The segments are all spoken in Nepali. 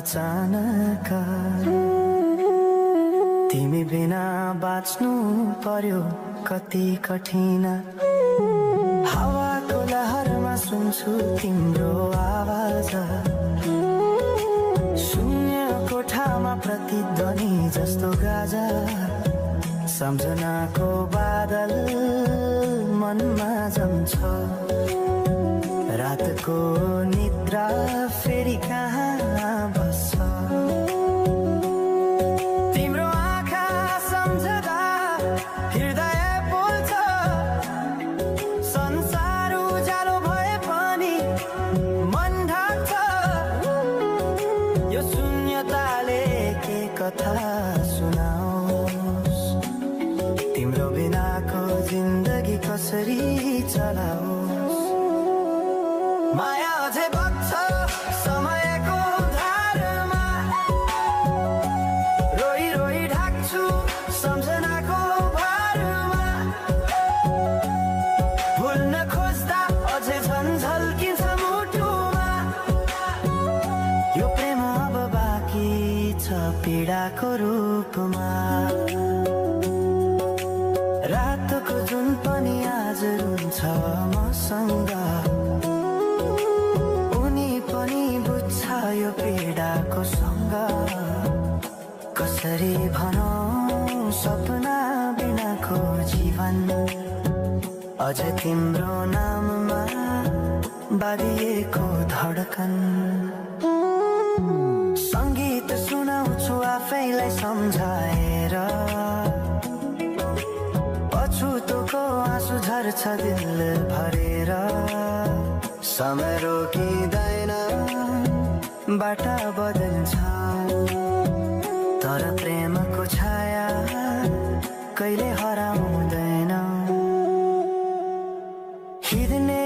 अचानक तिमी बिना बाँच्नु पर्यो कति कठिन हावाको लहरमा सुन्छु तिम्रो आवाज शून्य कोठामा प्रतिध्वनि जस्तो गाजा सम्झनाको बादल मनमा जम्छ रातको निद्रा फेरि कहाँ बस्छ तिम्रो आँखा सम्झदा हृदय बोल्छ संसार उज्यालो भए पनि मन ढाक्छ यो शून्यताले के कथा सुनाओस् तिम्रो बिनाको जिन्दगी कसरी चलाओस् माया अझै बग्छ समयको धारमा रोई रोई ढाक्छु सम्झनाको भारमा भुल्न खोज्दा अझै झन् झल्किन्छ मुटुमा यो प्रेम अब बाँकी छ पीडाको रूपमा रातको जुन पनि आज रुन्छ मसँग यो पीडाको सँग कसरी भनौं सपना बिनाको जीवन अझ तिम्रो नाममा बाँधिएको धडकन संगीत सुनाउँछु आफैलाई सम्झाएर पछुतोको आँसु झर्छ दिल भरेर समय रोकिँदैन बाटा बदल्छ तर प्रेमको छाया कहिले हराउँदैन हिँड्ने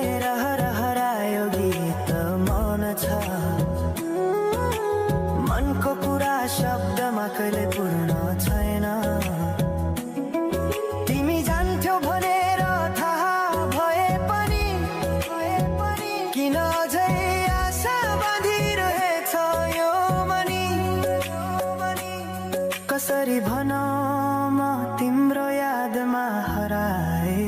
हरायो गीत मौन छ मनको कुरा शब्दमा कहिले पूर्ण छैन तिमी जान्थ्यौ भनेर थाहा भए पनि किन अझै आशा बाँधिरहेछ यो मनी कसरी भनौं म तिम्रो यादमा हराए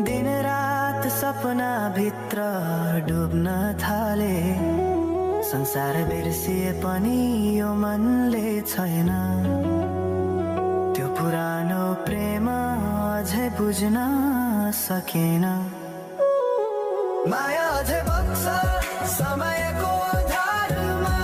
दिन रात सपना भित्र डुब्न थाले संसार बिर्सिए पनि यो मनले छैन त्यो पुरानो प्रेम अझै बुझ्न सकेन माया अझै बग्छ समयको धारमा